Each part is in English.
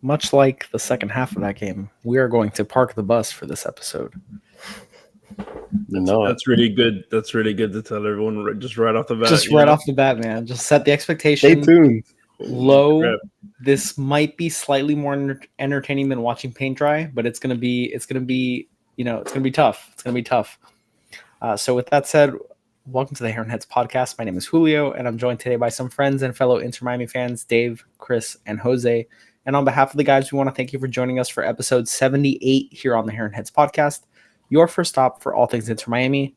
Much like the second half of that game, we are going to park the bus for this episode. That's really good. That's really good to tell everyone just right off the bat. Just right off the bat, man. Just set the expectation. Stay tuned. Low. This might be slightly more entertaining than watching paint dry, but it's gonna be tough. It's gonna be tough. So with that said, welcome to the Heron Heads podcast. My name is Julio, and I'm joined today by some friends and fellow Inter Miami fans, Dave, Chris, and Jose. And on behalf of the guys, we want to thank you for joining us for episode 78 here on the Heron Heads podcast, your first stop for all things Inter Miami.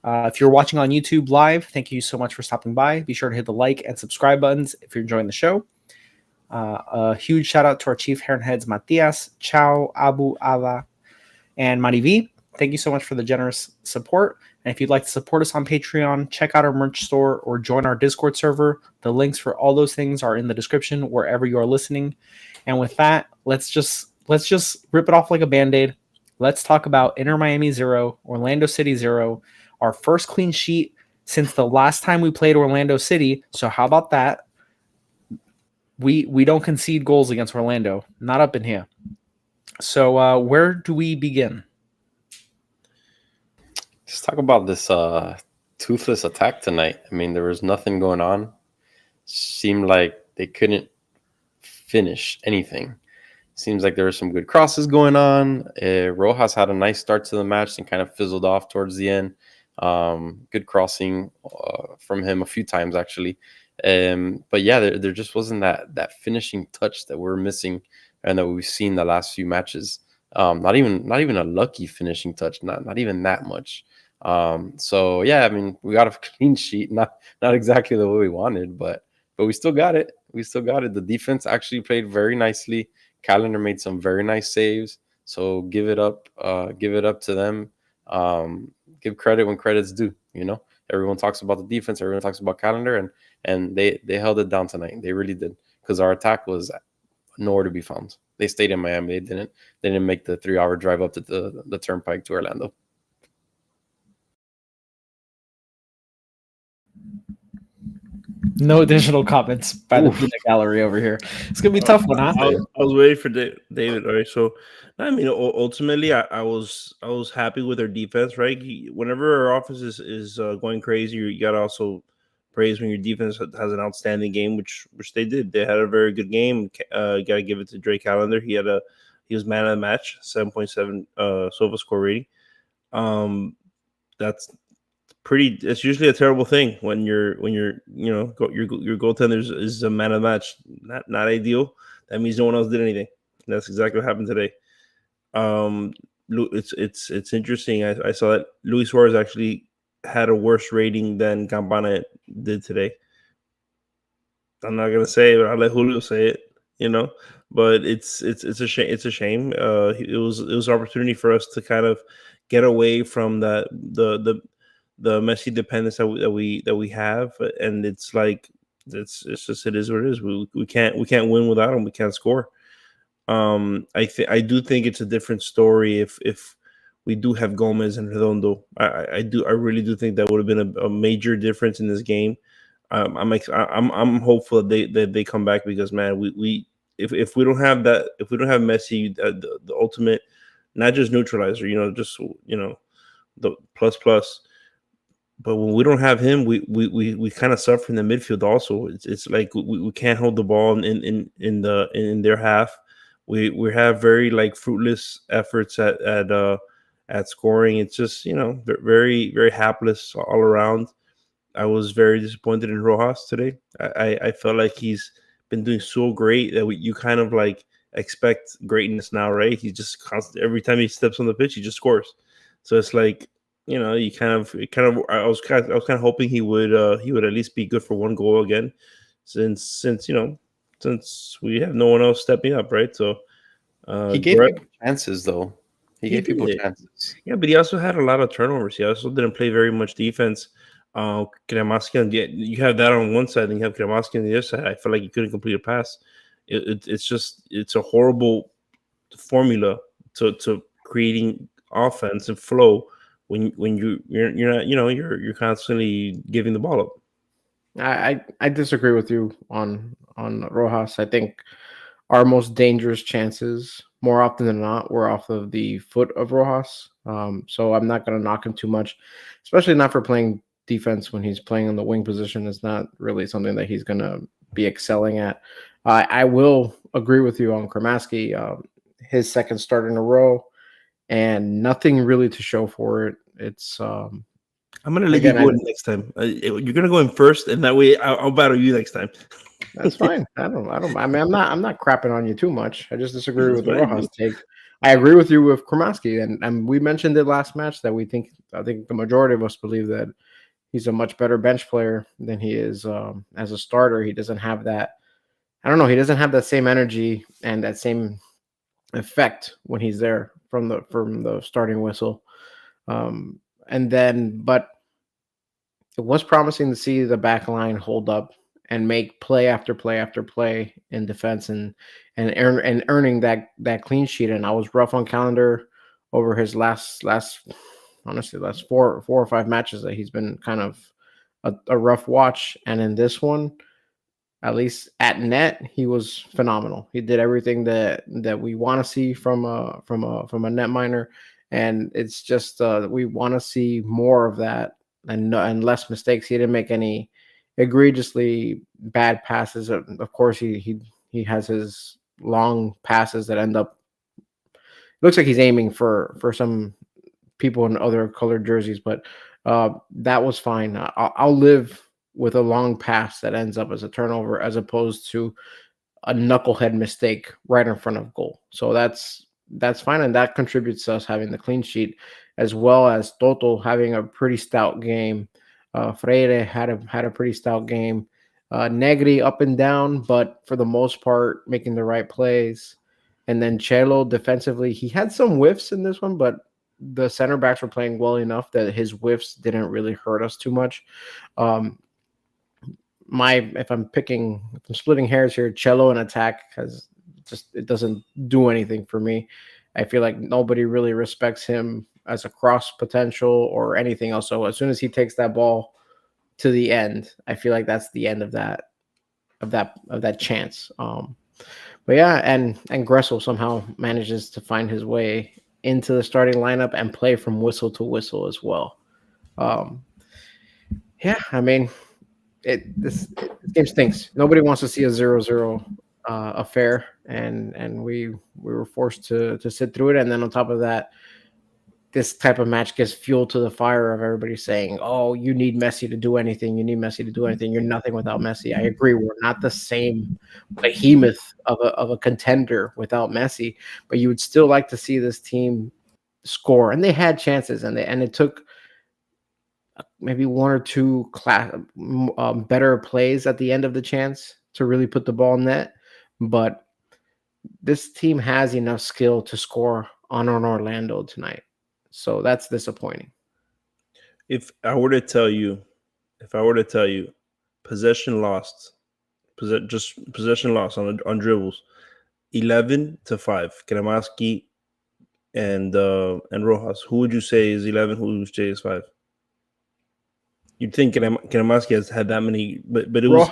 If you're watching on YouTube live, thank you so much for stopping by. Be sure to hit the like and subscribe buttons if you're enjoying the show. A huge shout out to our chief Heron Heads, Matias, Chao, Abu, Ava, and Marivi. Thank you so much for the generous support. And if you'd like to support us on Patreon, check out our merch store or join our Discord server. The links for all those things are in the description wherever you are listening. And with that, let's just rip it off like a Band-Aid. Let's talk about Inter Miami 0, Orlando City 0, our first clean sheet since the last time we played Orlando City. So how about that? We don't concede goals against Orlando. Not up in here. So where do we begin? Just talk about this toothless attack tonight. I mean, there was nothing going on. Seemed like they couldn't finish anything. Seems like there were some good crosses going on. Rojas had a nice start to the match and kind of fizzled off towards the end. Good crossing from him a few times, actually. But yeah, there just wasn't that finishing touch that we're missing and that we've seen the last few matches. Not even a lucky finishing touch, not even that much. So yeah, I mean, we got a clean sheet, not exactly the way we wanted, but we still got it. The defense actually played very nicely. Calendar made some very nice saves. So give it up to them. Give credit when credit's due. You know, everyone talks about the defense, everyone talks about Calendar, and they held it down tonight. They really did, because our attack was nowhere to be found. They stayed in Miami. They didn't make the 3-hour drive up to the turnpike to Orlando. No additional comments by the peanut gallery over here. It's gonna be a tough one, huh? I was waiting for David. All right, so I mean, ultimately, I was happy with their defense. Right, whenever our offense is going crazy, you gotta also praise when your defense has an outstanding game, which they did. They had a very good game. Gotta give it to Drake Calendar. He was man of the match, 7.7 SOFA score rating. That's pretty. It's usually a terrible thing when your goaltender is a man of the match. Not ideal. That means no one else did anything. And that's exactly what happened today. It's interesting. I saw that Luis Suarez actually had a worse rating than Campana did today. I'm not gonna say it, but I'll let Julio say it. You know, but it's a shame. It's a shame. It was an opportunity for us to kind of get away from the Messi dependence that we have, and it's like it's just it is what it is. We can't win without him. We can't score. I do think it's a different story if we do have Gomez and Redondo. I really do think that would have been a major difference in this game. I'm hopeful that they come back, because man, if we don't have that, if we don't have Messi, the ultimate, not just neutralizer, the plus. But when we don't have him, we kind of suffer in the midfield. Also, it's like we can't hold the ball in their half. We have very like fruitless efforts at scoring. It's just very very hapless all around. I was very disappointed in Rojas today. I felt like he's been doing so great that you kind of like expect greatness now, right? He just constantly, every time he steps on the pitch, he just scores. So it's like, you kind of. I was kind of hoping he would at least be good for one goal again, since we have no one else stepping up, right? So he gave people chances, though. He gave people chances. Yeah, but he also had a lot of turnovers. He also didn't play very much defense. Kremaski you have that on one side, and you have Kremaski on the other side. I feel like you couldn't complete a pass. It's a horrible formula to creating offense and flow when you're not you're constantly giving the ball up. I disagree with you on Rojas. I think our most dangerous chances, more often than not, were off of the foot of Rojas. So I'm not going to knock him too much, especially not for playing defense when he's playing in the wing position. It's not really something that he's going to be excelling at. I will agree with you on Kremaski. His second start in a row, and nothing really to show for it. It's I'm gonna let you go in next time. You're gonna go in first, and that way I'll battle you next time. That's fine. I mean, I'm not crapping on you too much. I just disagree with the Rojas take. I agree with you with Kremaski, and we mentioned it last match that I think the majority of us believe that he's a much better bench player than he is as a starter. He doesn't have that. I don't know. He doesn't have that same energy and that same effect when he's there from the starting whistle. But it was promising to see the back line hold up and make play after play after play in defense and earning that clean sheet. And I was rough on Calendar over his last 4 or 5 matches that he's been kind of a rough watch. And in this one, at least at net, he was phenomenal. He did everything that we want to see from a netminer, and it's just we want to see more of that and less mistakes. He didn't make any egregiously bad passes. Of course, he has his long passes that end up. Looks like he's aiming for some people in other colored jerseys, but that was fine. I'll live with a long pass that ends up as a turnover as opposed to a knucklehead mistake right in front of goal. So that's fine, and that contributes to us having the clean sheet, as well as Toto having a pretty stout game. Freire had a pretty stout game. Negri up and down, but for the most part making the right plays. And then Chelo defensively, he had some whiffs in this one, but the center backs were playing well enough that his whiffs didn't really hurt us too much. If I'm splitting hairs here, Chelo in attack it doesn't do anything for me. I feel like nobody really respects him as a cross potential or anything else. So as soon as he takes that ball to the end, I feel like that's the end of that chance. But yeah, and Gressel somehow manages to find his way into the starting lineup and play from whistle to whistle as well. Yeah, I mean, this game stinks. Nobody wants to see a 0-0 affair, and we were forced to sit through it. And then on top of that, this type of match gives fuel to the fire of everybody saying, "Oh, you need Messi to do anything. You need Messi to do anything. You're nothing without Messi." I agree. We're not the same behemoth of a contender without Messi, but you would still like to see this team score, and they had chances, and it took maybe 1 or 2 better plays at the end of the chance to really put the ball in net. But this team has enough skill to score on an Orlando tonight. So that's disappointing. If I were to tell you, possession lost on dribbles, 11-5, Kremaski and Rojas. Who would you say is 11? Who would you say is 5? You'd think Kremaski has had that many, but it was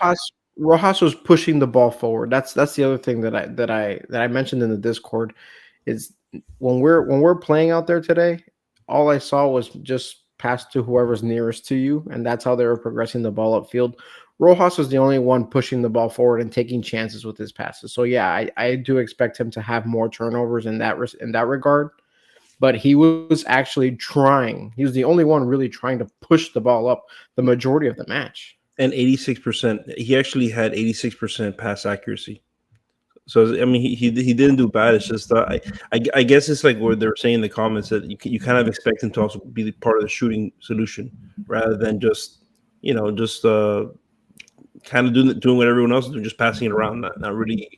Rojas was pushing the ball forward. That's the other thing that I mentioned in the Discord is when we're playing out there today, all I saw was just pass to whoever's nearest to you, and that's how they were progressing the ball upfield. Rojas was the only one pushing the ball forward and taking chances with his passes. So yeah, I do expect him to have more turnovers in that regard. But he was actually trying. He was the only one really trying to push the ball up the majority of the match. And 86%. He actually had 86% pass accuracy. So I mean, he didn't do bad. It's just I guess it's like what they were saying in the comments that you kind of expect him to also be part of the shooting solution rather than just kind of doing what everyone else is doing, just passing it around, not really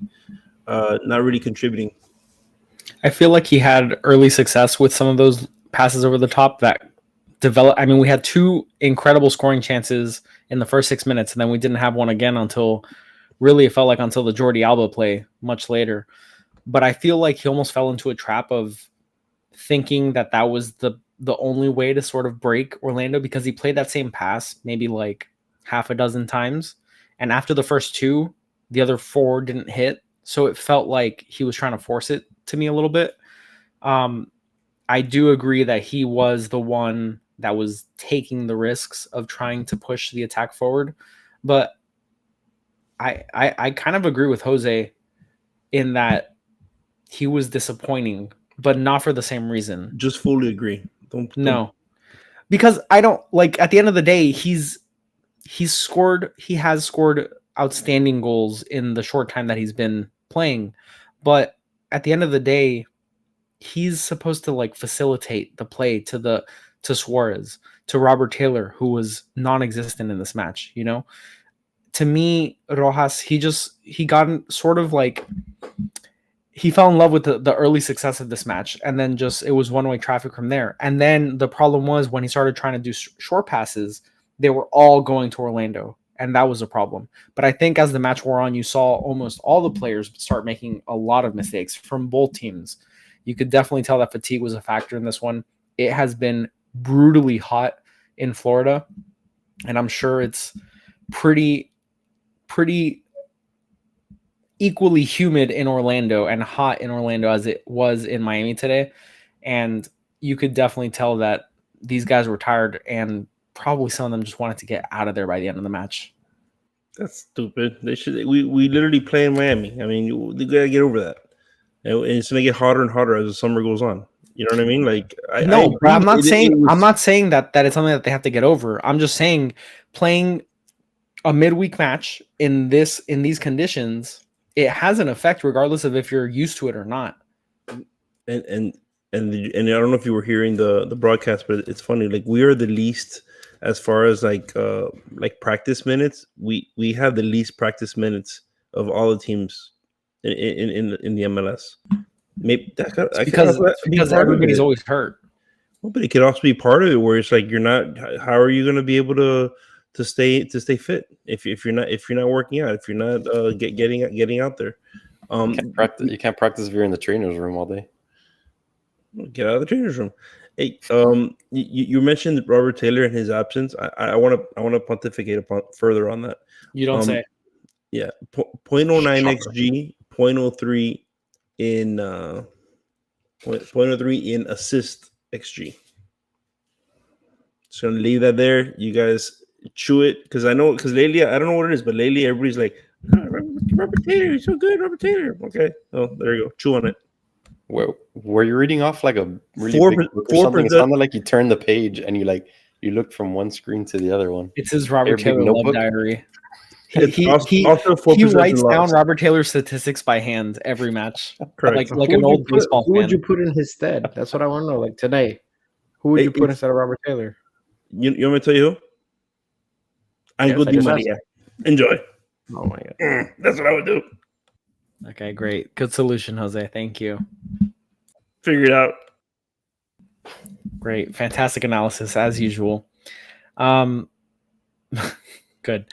contributing. I feel like he had early success with some of those passes over the top that develop. I mean, we had 2 incredible scoring chances in the first 6 minutes, and then we didn't have one again until really it felt like until the Jordi Alba play much later. But I feel like he almost fell into a trap of thinking that that was the only way to sort of break Orlando, because he played that same pass maybe like half a dozen times, and after the first 2, the other 4 didn't hit. So it felt like he was trying to force it to me a little bit. I do agree that he was the one that was taking the risks of trying to push the attack forward. But I kind of agree with Jose in that he was disappointing, but not for the same reason. Just fully agree. No, because I don't like, at the end of the day, he has scored outstanding goals in the short time that he's been playing. But at the end of the day, he's supposed to like facilitate the play to Suarez, to Robert Taylor, who was non-existent in this match. You know, to me, Rojas, he got sort of like, he fell in love with the early success of this match, and then just it was one-way traffic from there. And then the problem was when he started trying to do short passes, they were all going to Orlando, and that was a problem. But I think as the match wore on, you saw almost all the players start making a lot of mistakes from both teams. You could definitely tell that fatigue was a factor in this one. It has been brutally hot in Florida, and I'm sure it's pretty equally humid in Orlando and hot in Orlando as it was in Miami today. And you could definitely tell that these guys were tired, and probably some of them just wanted to get out of there by the end of the match. That's stupid. They should. We literally play in Miami. I mean, you gotta get over that. And it's gonna get hotter and hotter as the summer goes on. You know what I mean? Like, I'm not saying that it's something that they have to get over. I'm just saying playing a midweek match in these conditions, it has an effect regardless of if you're used to it or not. And I don't know if you were hearing the broadcast, but it's funny. Like, we are the least as far as like practice minutes. We have the least practice minutes of all the teams in the MLS. Maybe because everybody's always hurt. Well, but it could also be part of it where it's like, you're not. How are you going to be able to stay fit if you're not working out, if you're not getting out there? You can't practice if you're in the trainer's room all day. Get out of the trainer's room. Hey, you mentioned Robert Taylor and his absence. I want to pontificate further on that. You don't say. Yeah, 0.09 xG, 0.03 in 0.03 in assist xG. Just gonna leave that there. You guys chew it, because lately, I don't know what it is, but lately everybody's like, Robert Taylor, he's so good, Robert Taylor. Okay, oh, there you go. Chew on it. Were you reading off like a really big book or something? It sounded like you turned the page and you looked from one screen to the other one. It's his Robert Taylor love diary. He also writes down Robert Taylor's statistics by hand every match. Correct. Like an old baseball fan. Who would you put in his stead? That's what I want to know. Like today, who would you put instead of Robert Taylor? You want me to tell you who? Angel Di Maria. Enjoy. Oh my god. That's what I would do. Okay, great. Good solution, Jose. Thank you. Figure it out. Great. Fantastic analysis, as usual. Good.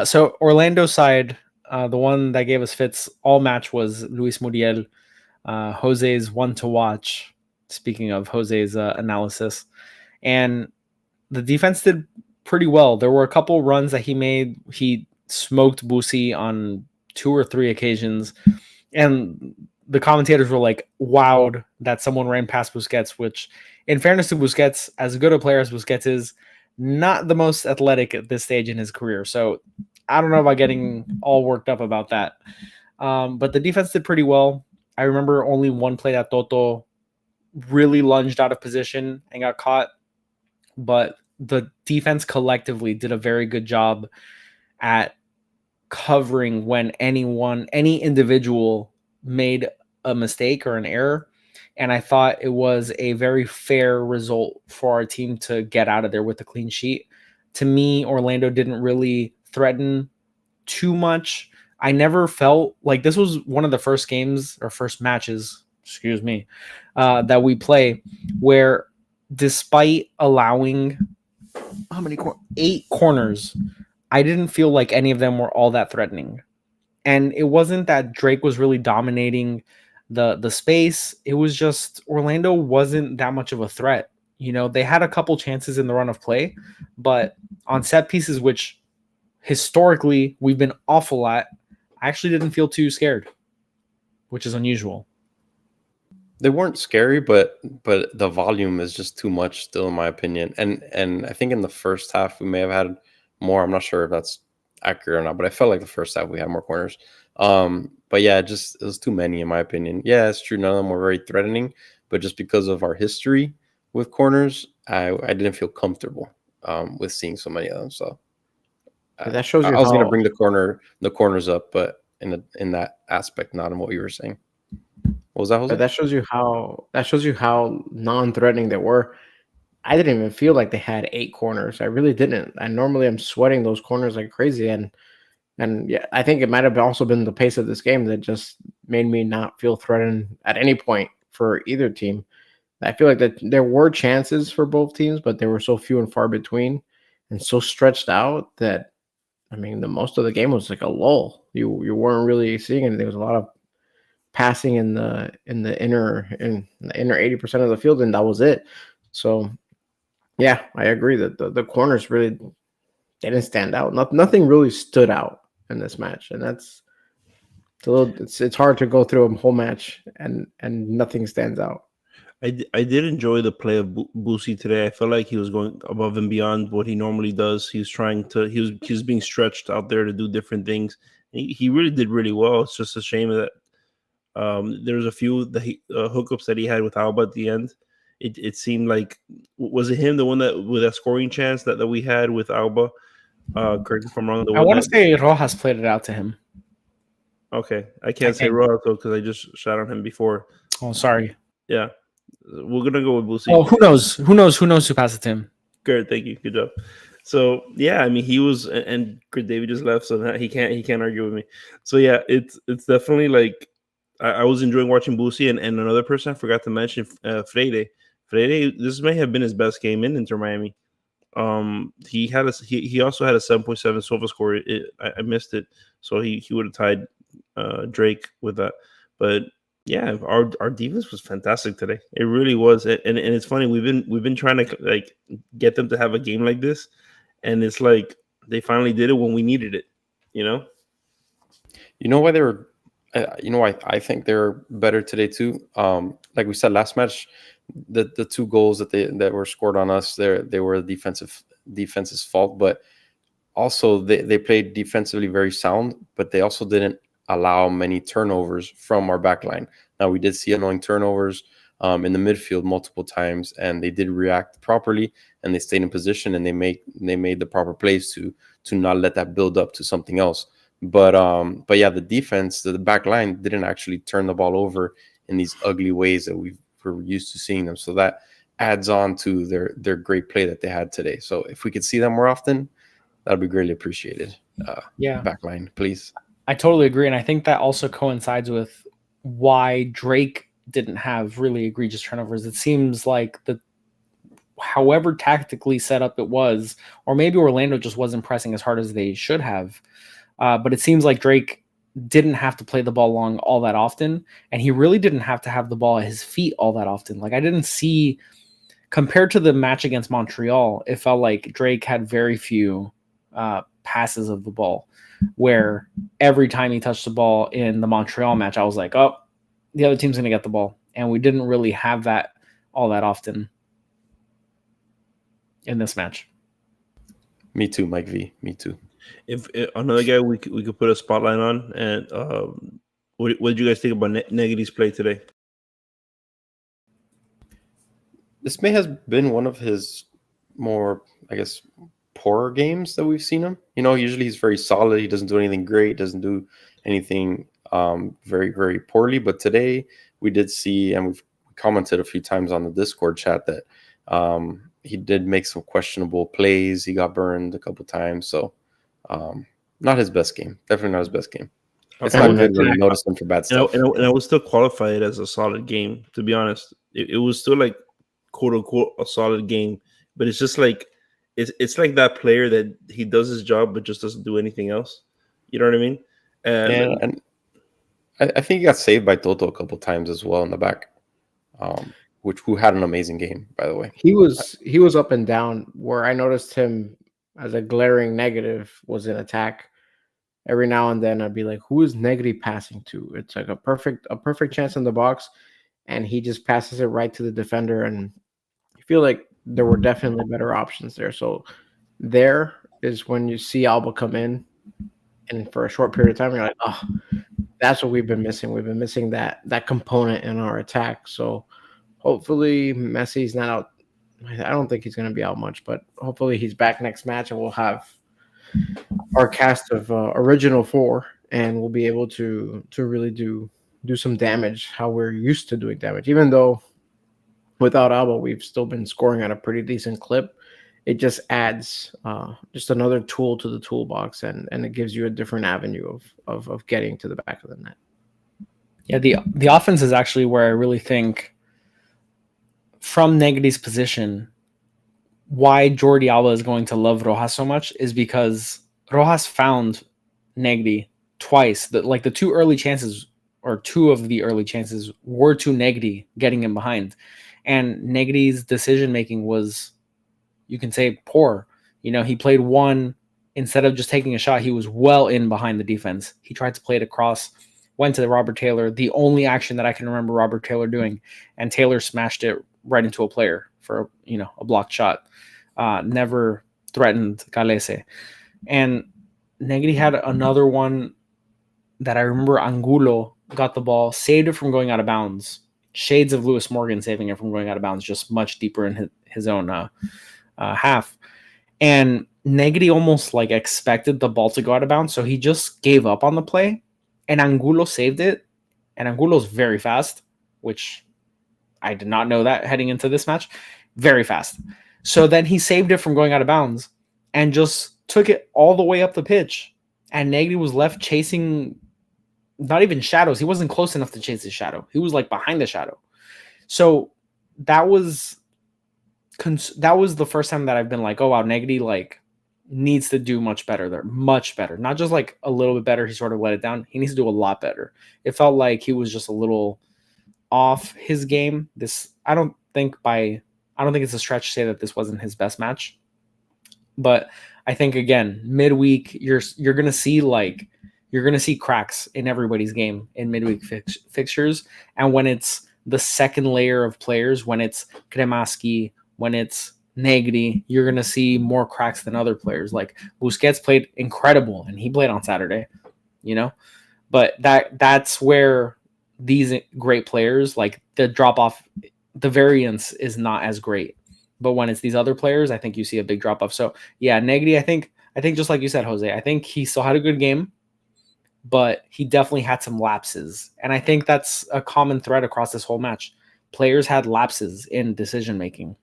So Orlando side, the one that gave us fits all match was Luis Muriel, Jose's one to watch. Speaking of Jose's analysis. And the defense did pretty well. There were a couple runs that he made. He smoked Busi on 2 or 3 occasions, and the commentators were like wowed that someone ran past Busquets, which, in fairness to Busquets, as good a player as Busquets is, not the most athletic at this stage in his career. So I don't know about getting all worked up about that. But the defense did pretty well. I remember only one play that Toto really lunged out of position and got caught, but the defense collectively did a very good job at covering when any individual made a mistake or an error. And I thought it was a very fair result for our team to get out of there with a clean sheet. To me, Orlando didn't really threaten too much. I never felt like this was one of the first games or first matches, that we play where despite allowing how many 8 corners, I didn't feel like any of them were all that threatening. And it wasn't that Drake was really dominating the space. It was just Orlando wasn't that much of a threat. They had a couple chances in the run of play, but on set pieces, which historically we've been awful at, I actually didn't feel too scared, which is unusual. They weren't scary, but the volume is just too much still, in my opinion. And I think in the first half we may have had more. I'm not sure if that's accurate or not, but I felt like the first half we had more corners. But yeah, it was too many in my opinion. Yeah, it's true. None of them were very threatening, but just because of our history with corners, I didn't feel comfortable with seeing so many of them. So that shows you I was going to how- bring the corners up, but in that aspect, not in what you were saying. What was that, Jose? But that shows you how non-threatening they were. I didn't even feel like they had 8 corners. I really didn't. I normally am sweating those corners like crazy, and yeah, I think it might have also been the pace of this game that just made me not feel threatened at any point for either team. I feel like that there were chances for both teams, but they were so few and far between, and so stretched out that the most of the game was like a lull. You weren't really seeing anything. There was a lot of passing in the inner 80% of the field, and that was it. So yeah, I agree that the corners really didn't stand out. Nothing really stood out in this match, and it's hard to go through a whole match and nothing stands out. I did enjoy the play of Boosie today. I felt like he was going above and beyond what he normally does. He was being stretched out there to do different things. He really did really well. It's just a shame that there was a few hookups that he had with Alba at the end. It seemed like, was it him, the one that with that scoring chance that we had with Alba? Correct me if I'm wrong. I want to say Rojas played it out to him. Okay, I can't say Rojas though because I just shot on him before. Oh, sorry. Yeah, we're gonna go with Boosie. Oh, who knows? Who knows who passed it to him? Good, thank you. Good job. So yeah, he was, and Chris David just left, so that he can't argue with me. So yeah, it's definitely like I was enjoying watching Boosie and another person I forgot to mention, Freire. Freire, this may have been his best game in Inter Miami. He also had a 7.7 SOFA score. I missed it, so he would have tied Drake with that. But yeah, our defense was fantastic today. It really was, and it's funny. We've been trying to like get them to have a game like this, and it's like they finally did it when we needed it. You know why they were. I think they're better today too. Like we said last match, the 2 goals that were scored on us, they were defense's fault, but also they played defensively very sound, but they also didn't allow many turnovers from our back line. Now we did see annoying turnovers in the midfield multiple times, and they did react properly, and they stayed in position, and they made the proper plays to not let that build up to something else. But yeah, the defense, the back line didn't actually turn the ball over in these ugly ways that we're used to seeing them. So that adds on to their great play that they had today. So if we could see them more often, that'd be greatly appreciated. Back line, please. I totally agree, and I think that also coincides with why Drake didn't have really egregious turnovers. It seems like however tactically set up it was, or maybe Orlando just wasn't pressing as hard as they should have. But it seems like Drake didn't have to play the ball long all that often, and he really didn't have to have the ball at his feet all that often. Like I didn't see, compared to the match against Montreal, it felt like Drake had very few passes of the ball, where every time he touched the ball in the Montreal match, I was like, oh, the other team's going to get the ball. And we didn't really have that all that often in this match. Me too, Mike V. Me too. If another guy we could put a spotlight on, and what did you guys think about Negaty's play today? This may have been one of his more, I guess, poorer games that we've seen him. Usually he's very solid. He doesn't do anything great, doesn't do anything very, very poorly. But today we did see, and we've commented a few times on the Discord chat, that he did make some questionable plays. He got burned a couple times. So not his best game. Definitely not his best game. It's not good when you notice him for bad stuff. And I would still qualify it as a solid game, to be honest. It was still like quote unquote a solid game, but it's just like it's like that player that he does his job but just doesn't do anything else. You know what I mean? And I think he got saved by Toto a couple times as well in the back, who had an amazing game, by the way. He was up and down. Where I noticed him as a glaring negative was in attack. Every now and then I'd be like, who is Negri passing to? It's like a perfect chance in the box, and he just passes it right to the defender. And I feel like there were definitely better options there. So there is when you see Alba come in, and for a short period of time, you're like, oh, that's what we've been missing. We've been missing that component in our attack. So hopefully Messi's not out. I don't think he's going to be out much, but hopefully he's back next match, and we'll have our cast of original 4, and we'll be able to really do some damage how we're used to doing damage. Even though without Alba, we've still been scoring at a pretty decent clip. It just adds just another tool to the toolbox, and it gives you a different avenue of getting to the back of the net. Yeah, the offense is actually where I really think from Negri's position, why Jordi Alba is going to love Rojas so much is because Rojas found Negri twice. The two early chances, or 2 of the early chances, were to Negri getting him behind. And Negri's decision-making was, you can say, poor. He played one, instead of just taking a shot, he was well in behind the defense. He tried to play it across, went to Robert Taylor, the only action that I can remember Robert Taylor doing, and Taylor smashed it right into a player for a blocked shot. Never threatened Calese. And Negri had another one that I remember. Angulo got the ball, saved it from going out of bounds. Shades of Lewis Morgan saving it from going out of bounds, just much deeper in his own half. And Negri almost expected the ball to go out of bounds, so he just gave up on the play, and Angulo saved it. And Angulo's very fast, which I did not know that heading into this match. Very fast. So then he saved it from going out of bounds and just took it all the way up the pitch. And Negri was left chasing not even shadows. He wasn't close enough to chase his shadow. He was behind the shadow. So that was the first time that I've been like, oh wow, Negri needs to do much better there. Much better. Not just a little bit better. He sort of let it down. He needs to do a lot better. It felt like he was just a little off his game. I don't think it's a stretch to say that this wasn't his best match. But I think, again, midweek, you're gonna see cracks in everybody's game in midweek fixtures. And when it's the second layer of players, when it's Kremaski, when it's Negri, you're gonna see more cracks than other players. Like Busquets played incredible, and he played on Saturday, But that's where these great players, the drop off, the variance is not as great. But when it's these other players, I think you see a big drop off. So yeah, Negri, I think just like you said, Jose, I think he still had a good game, but he definitely had some lapses. And I think that's a common thread across this whole match. Players had lapses in decision making.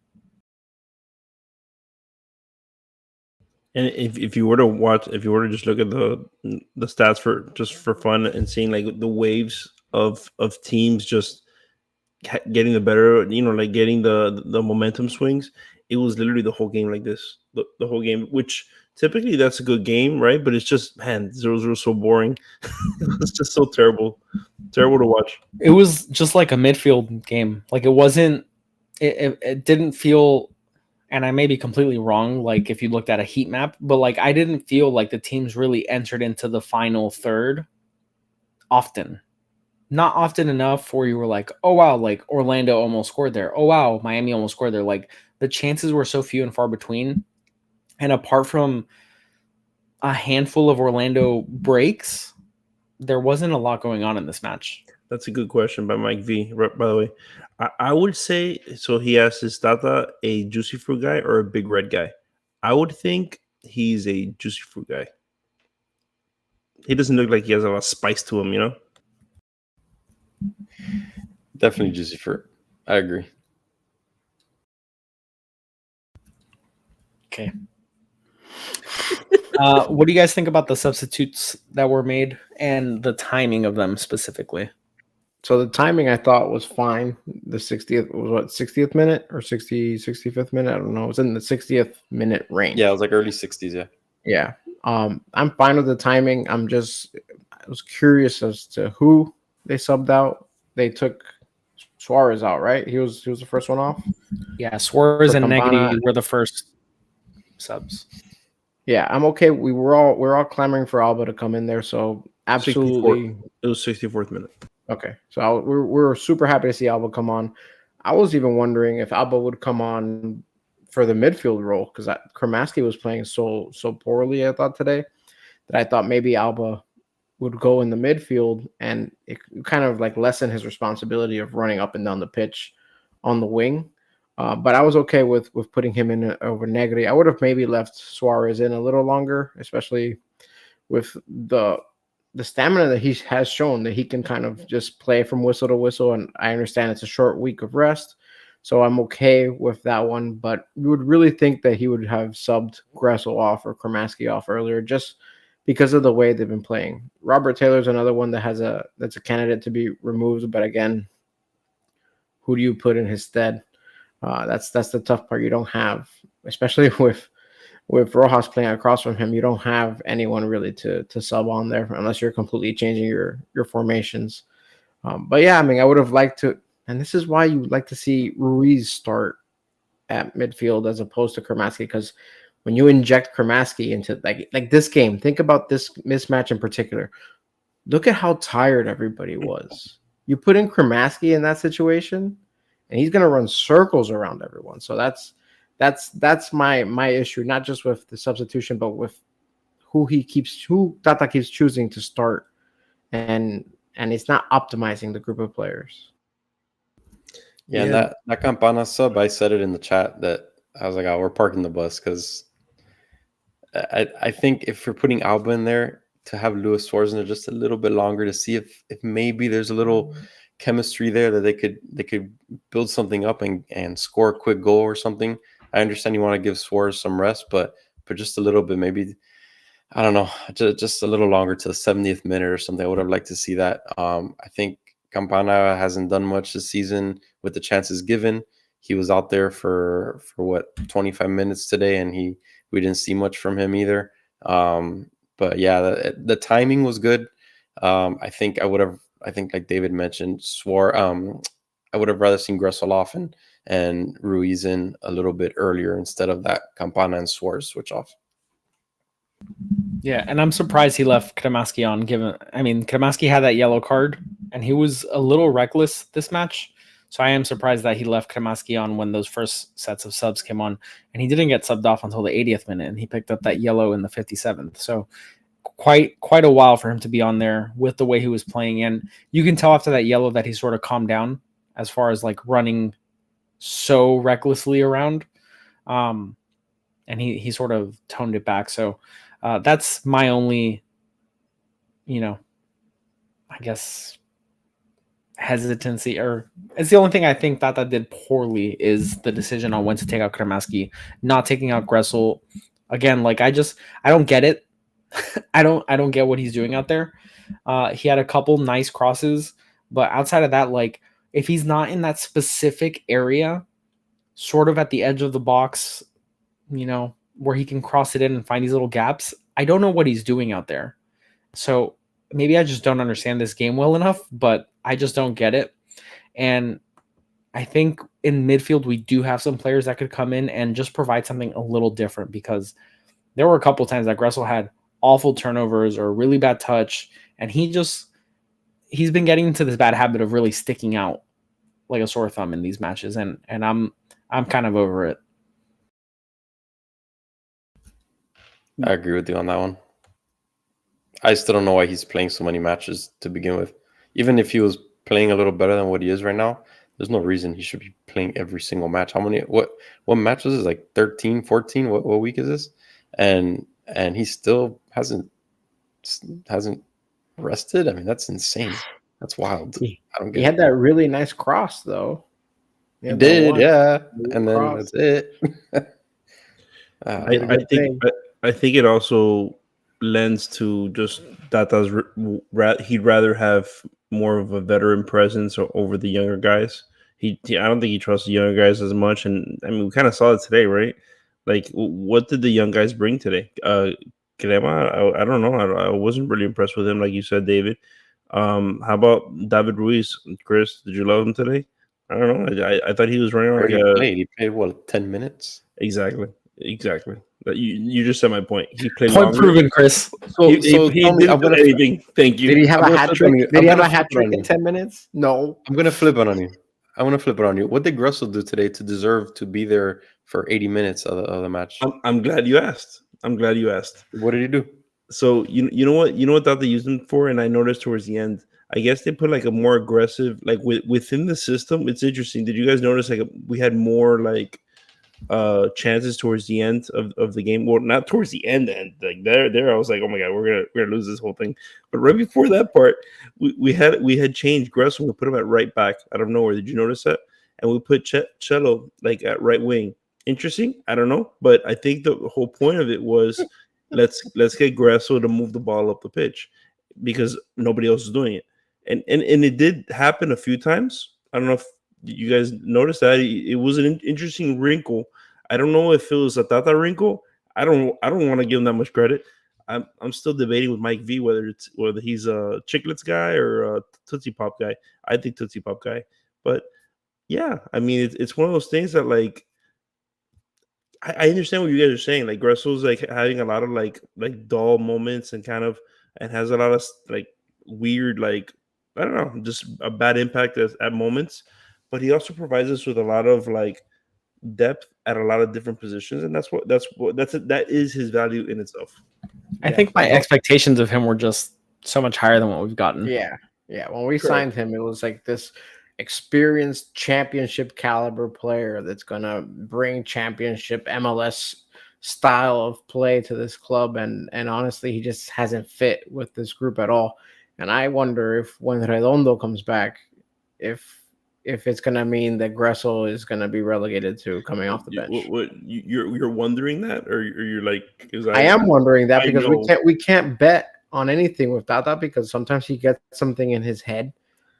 And if you were to just look at the stats for fun and seeing the waves of teams just getting the better, getting the momentum swings, it was literally the whole game like this, the whole game, which typically that's a good game, right? But it's just, man, 0-0 so boring. It's just so terrible to watch. It was just like a midfield game. It didn't feel, and I may be completely wrong, if you looked at a heat map, but I didn't feel like the teams really entered into the final third often. Not often enough where you were like, oh wow, Orlando almost scored there. Oh wow, Miami almost scored there. The chances were so few and far between. And apart from a handful of Orlando breaks, there wasn't a lot going on in this match. That's a good question by Mike V, by the way. I would say, so he asked, is Tata a juicy fruit guy or a big red guy? I would think he's a juicy fruit guy. He doesn't look like he has a lot of spice to him, Definitely juicy fruit. I agree. Okay. What do you guys think about the substitutes that were made and the timing of them specifically? So the timing I thought was fine. The 60th was what 60th minute or 65th minute. I don't know. It was in the 60th minute range. Yeah, it was like early 60s. Yeah. Yeah. I'm fine with the timing. I was curious as to who they subbed out. They took Suarez out, right? He was the first one off. Yeah, Suarez For and Campana. Negri were the first subs. Yeah, I'm okay. We're all clamoring for Alba to come in there. So absolutely. It was 64th minute. Okay, so we're super happy to see Alba come on. I was even wondering if Alba would come on for the midfield role because Kramaski was playing so poorly. I thought today that I thought maybe Alba would go in the midfield and it kind of like lessen his responsibility of running up and down the pitch on the wing. But I was okay with putting him in over Negri. I would have maybe left Suarez in a little longer, especially with the stamina that he has shown that he can kind of just play from whistle to whistle. And I understand it's a short week of rest, so I'm okay with that one. But you would really think that he would have subbed Gressel off or Kramaski off earlier just because of the way they've been playing. Robert Taylor's another one that's a candidate to be removed. But again, who do you put in his stead? That's the tough part. You don't have, especially with Rojas playing across from him, you don't have anyone really to sub on there unless you're completely changing your formations. But yeah, I mean, I would have liked to, and this is why you like to see Ruiz start at midfield as opposed to Kramaski, because when you inject Kramaski into like this game, think about this mismatch in particular. Look at how tired everybody was. You put in Kramaski in that situation, and he's going to run circles around everyone. So that's my issue, not just with the substitution, but with who Tata keeps choosing to start, and it's not optimizing the group of players. Yeah, and that Campana sub, I said it in the chat that I was like, oh, we're parking the bus because I think if we're putting Alba in there to have Luis Suarez in there just a little bit longer to see if maybe there's a little chemistry there that they could build something up and score a quick goal or something. I understand you want to give Suarez some rest, but just a little bit, maybe, I don't know, just a little longer to the 70th minute or something. I would have liked to see that. I think Campana hasn't done much this season with the chances given. He was out there for what, 25 minutes today, and we didn't see much from him either. But yeah, the timing was good. I think like David mentioned, I would have rather seen Gressel off and Ruiz in a little bit earlier instead of that Campana and Suarez switch off. Yeah, and I'm surprised he left Kramaski on. Kramaski had that yellow card, and he was a little reckless this match. So I am surprised that he left Kramaski on when those first sets of subs came on, and he didn't get subbed off until the 80th minute, and he picked up that yellow in the 57th. So quite a while for him to be on there with the way he was playing, and you can tell after that yellow that he sort of calmed down as far as like running so recklessly around, and he sort of toned it back. So that's my only, I guess, hesitancy, or it's the only thing I think that did poorly is the decision on when to take out Kramaski, not taking out Gressel. Again, like I don't get it. I don't get what he's doing out there. He had a couple nice crosses, but outside of that, like if he's not in that specific area, sort of at the edge of the box, where he can cross it in and find these little gaps, I don't know what he's doing out there. So maybe I just don't understand this game well enough, but I just don't get it. And I think in midfield, we do have some players that could come in and just provide something a little different, because there were a couple times that Gressel had awful turnovers or really bad touch, and he's been getting into this bad habit of really sticking out like a sore thumb in these matches, and I'm kind of over it. I agree with you on that one. I still don't know why he's playing so many matches to begin with. Even if he was playing a little better than what he is right now, there's no reason he should be playing every single match. What match was this? Like 13, 14? What week is this? And he still hasn't rested. I mean, that's insane. That's wild. He had that really nice cross though. He did, yeah. And then that's it. I think it also lends to just Tata's. He'd rather have more of a veteran presence over the younger guys. I don't think he trusts the younger guys as much. And I mean, we kind of saw it today, right? Like, what did the young guys bring today? Crema, I don't know. I wasn't really impressed with him, like you said, David. How about David Ruiz? Chris, did you love him today? I don't know. I thought he was running like a. He played what, 10 minutes? Exactly. You just said my point. He played Point longer. proven, Chris. He didn't do anything. Thank you. Did he have a hat trick? Did he have a hat trick on you. in 10 minutes? No. I'm gonna flip it on you. I want to flip it on you. What did Gressel do today to deserve to be there for 80 minutes of the match? I'm glad you asked. What did he do? So you know what thought they used him for, and I noticed towards the end, I guess they put like a more aggressive, like within the system. It's interesting. Did you guys notice like we had more like chances towards the end of the game? Well, not towards the end, like there I was like, oh my god, we're gonna lose this whole thing. But right before that part, we had changed Gressel. We put him at right back out of nowhere. Did you notice that? And we put Cello like at right wing. Interesting. I don't know, but I think the whole point of it was let's get Gressel to move the ball up the pitch because nobody else is doing it. And it did happen a few times. I don't know if you guys noticed that. It was an interesting wrinkle. I don't know if it was a Tata wrinkle. I don't want to give him that much credit. I'm still debating with Mike V whether he's a Chiclets guy or a Tootsie Pop guy. I think Tootsie Pop guy. But yeah, I mean it's one of those things that like I understand what you guys are saying. Like Gressel's like having a lot of like dull moments and has a lot of like weird like I don't know, just a bad impact at moments. But he also provides us with a lot of like depth at a lot of different positions, and that is his value in itself. I think my expectations of him were just so much higher than what we've gotten. Yeah. When we signed him, it was like this experienced championship caliber player that's gonna bring championship MLS style of play to this club, and honestly, he just hasn't fit with this group at all. And I wonder if when Redondo comes back, if it's gonna mean that Gressel is gonna be relegated to coming off the bench. What you're wondering that, or you're like? I am wondering that because we can't bet on anything with Tata because sometimes he gets something in his head,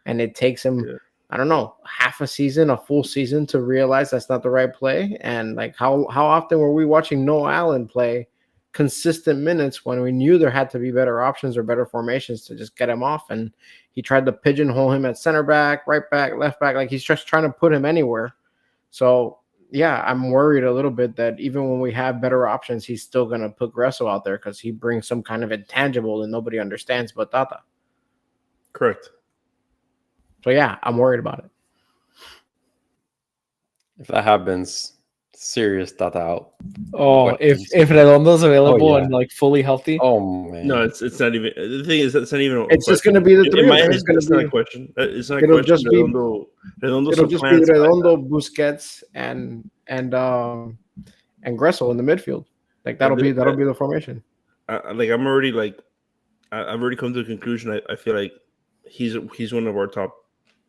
and it takes him. Yeah. I don't know, half a season, a full season to realize that's not the right play. And like how often were we watching Noah Allen play consistent minutes when we knew there had to be better options or better formations to just get him off? And he tried to pigeonhole him at center back, right back, left back. Like he's just trying to put him anywhere. So yeah, I'm worried a little bit that even when we have better options, he's still going to put Gressel out there because he brings some kind of intangible that nobody understands but Tata. Correct. So yeah, I'm worried about it. If that happens, serious Tata out. Oh, if Redondo's available and like fully healthy. Oh man, no, it's not even. The thing is, it's not even. It's just going to be the three. In my head, it's not a question. It's not a question. Just Redondo, it'll just be Redondo, Busquets, and Gressel in the midfield. Like that'll be the formation. I'm already like, I've already come to a conclusion. I feel like he's one of our top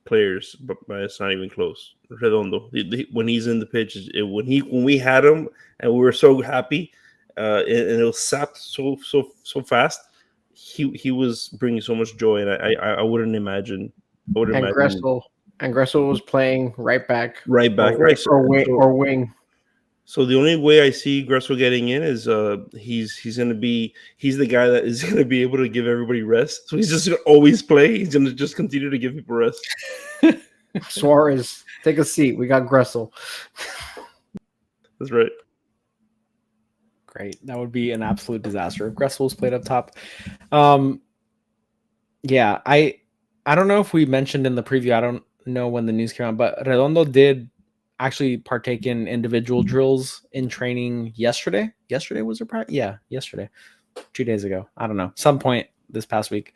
players, but it's not even close. Redondo, when he's in the pitch, when we had him and we were so happy, and it was sapped so fast. He was bringing so much joy, and I wouldn't imagine. Gressel was playing right back, or wing. So the only way I see Gressel getting in is he's the guy that is gonna be able to give everybody rest. So he's just gonna always play. He's gonna just continue to give people rest. Suarez, take a seat. We got Gressel. That's right. Great. That would be an absolute disaster if Gressel was played up top. Yeah, I don't know if we mentioned in the preview. I don't know when the news came out, but Redondo did actually partake in individual drills in training yesterday. Yesterday was a practice? Yeah, yesterday. 2 days ago. I don't know. Some point this past week.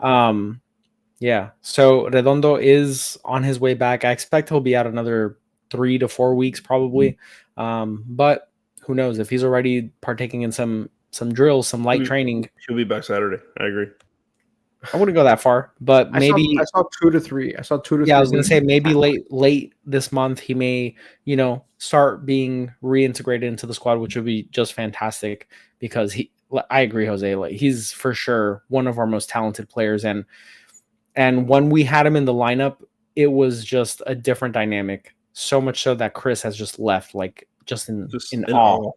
Yeah. So Redondo is on his way back. I expect he'll be out another 3 to 4 weeks probably. But who knows? If he's already partaking in some drills, some light training. He'll be back Saturday. I agree. I wouldn't go that far, but maybe I saw 2 to 3. I saw 2 to 3. Yeah, I was going to say maybe late this month he may, start being reintegrated into the squad, which would be just fantastic because I agree, Jose. Like he's for sure one of our most talented players, and And when we had him in the lineup, it was just a different dynamic. So much so that Chris has just left, like just in awe.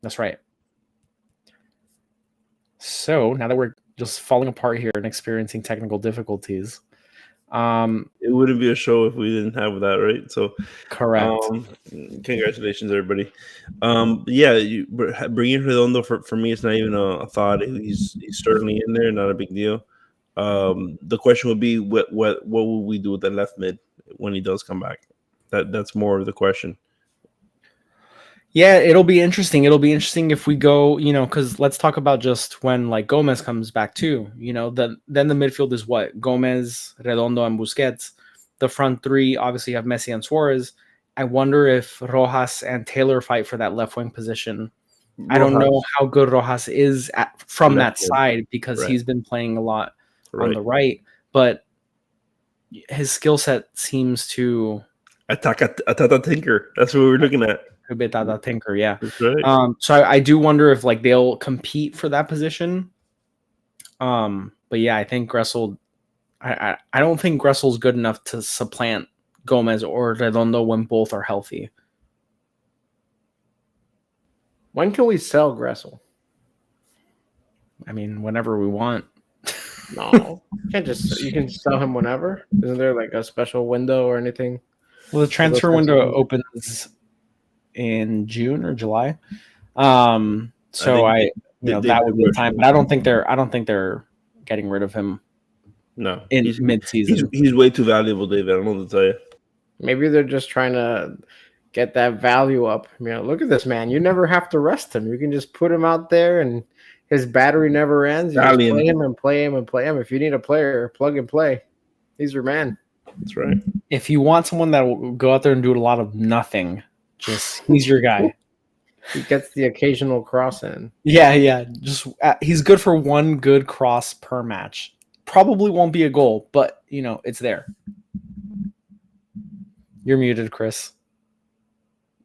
That's right. So now that we're just falling apart here and experiencing technical difficulties, it wouldn't be a show if we didn't have that, right? So correct. Congratulations, everybody. Yeah, bringing Redondo for me, it's not even a thought. He's certainly in there, not a big deal. The question would be what will we do with the left mid when he does come back? That's more of the question. Yeah, it'll be interesting. It'll be interesting if we go, because let's talk about just when like Gomez comes back too. Then the midfield is what? Gomez, Redondo, and Busquets. The front three obviously have Messi and Suarez. I wonder if Rojas and Taylor fight for that left wing position. I don't know how good Rojas is from that side because he's been playing a lot on the right, but his skill set seems to Atata Tinker. That's what we're looking at. Tinker, yeah. That's right. So I do wonder if like they'll compete for that position. But yeah, I think Gressel. I don't think Gressel's good enough to supplant Gomez or Redondo when both are healthy. When can we sell Gressel? I mean, whenever we want. No, you can sell him whenever. Isn't there like a special window or anything? Well, the transfer window opens in June or July. So that would be the time. But I don't think they're getting rid of him. No, in mid-season. He's way too valuable, David. I don't know what to tell you. Maybe they're just trying to get that value up. Look at this man. You never have to rest him. You can just put him out there, and his battery never ends. You just play him and play him and play him. If you need a player, plug and play. He's your man. That's right. If you want someone that will go out there and do a lot of nothing, he's your guy. He gets the occasional cross in. Yeah. Just he's good for one good cross per match. Probably won't be a goal, but it's there. You're muted, Chris.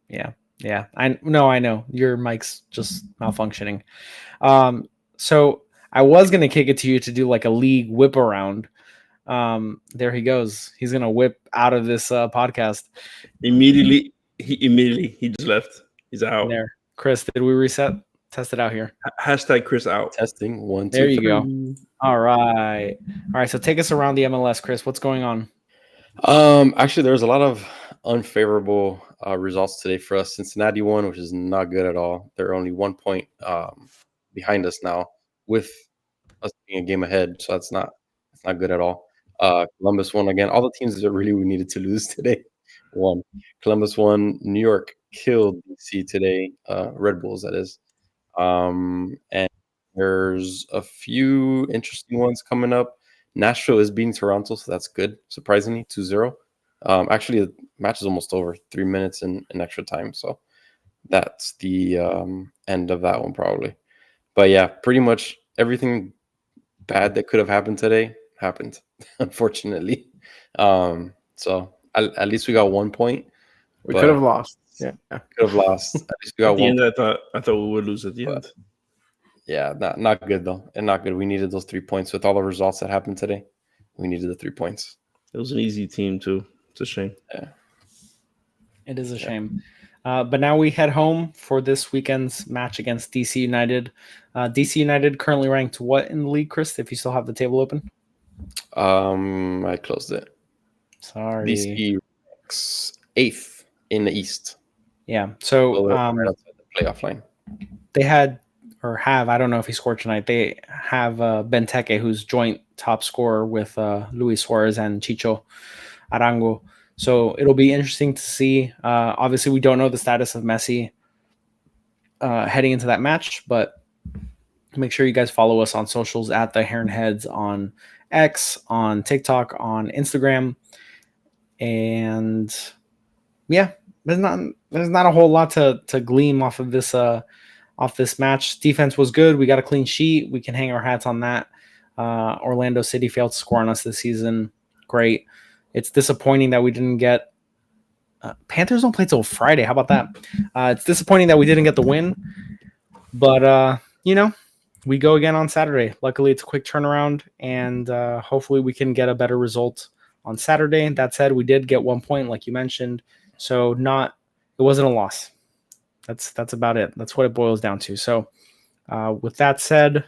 Yeah. I know your mic's just malfunctioning. So I was gonna kick it to you to do like a league whip around. There he goes. He's gonna whip out of this podcast. Immediately he just left. He's out. There, Chris. Did we reset? Test it out here. Hashtag Chris out. Testing 1, 2, there you 3. go. All right. So take us around the MLS, Chris. What's going on? Actually, there was a lot of unfavorable results today for us. Cincinnati won, which is not good at all. They're only 1 point behind us now, with us being a game ahead. So that's not good at all. Columbus won again. All the teams that really we needed to lose today won. Columbus won. New York killed DC today. Red Bulls, that is. And there's a few interesting ones coming up. Nashville is beating Toronto, so that's good, surprisingly, 2-0. Actually, the match is almost over, 3 minutes in extra time. So that's the end of that one, probably. But yeah, pretty much everything bad that could have happened today happened, unfortunately. So at least we got 1 point. We could have lost. Yeah, could have lost. At least we got at the end, I thought we would lose at the end. Yeah, not good though, and not good. We needed those 3 points with all the results that happened today. We needed the 3 points. It was an easy team too. It's a shame. Yeah, it is a shame. But now we head home for this weekend's match against DC United. DC United currently ranked what in the league, Chris? If you still have the table open. I closed it. Sorry. DC ranks 8th in the East. Yeah. So right outside the playoff line. They had or have, I don't know if he scored tonight. They have Benteke, who's joint top scorer with Luis Suarez and Chicho Arango. So it'll be interesting to see. Obviously, we don't know the status of Messi heading into that match, but make sure you guys follow us on socials at the Heron Heads on X, on TikTok, on Instagram. And yeah, there's not a whole lot to glean off of this match. Defense was good. We got a clean sheet. We can hang our hats on that. Orlando City failed to score on us this season. Great. It's disappointing that we didn't get Panthers don't play till Friday. How about that? It's disappointing that we didn't get the win, but we go again on Saturday. Luckily, it's a quick turnaround, and hopefully we can get a better result on Saturday. That said, we did get 1 point, like you mentioned, so it wasn't a loss. That's about it. That's what it boils down to. So, with that said,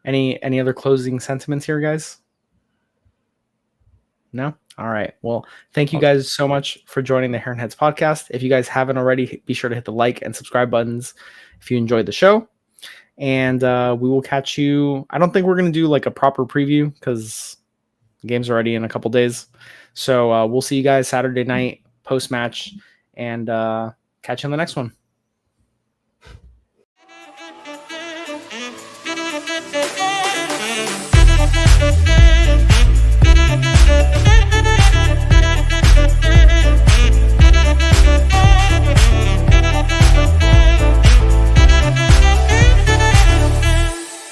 any other closing sentiments here, guys? No? All right. Well, thank you guys so much for joining the Heron Heads podcast. If you guys haven't already, be sure to hit the like and subscribe buttons if you enjoyed the show. And we will catch you. I don't think we're going to do like a proper preview because the game's already in a couple days. So we'll see you guys Saturday night post-match and catch you on the next one.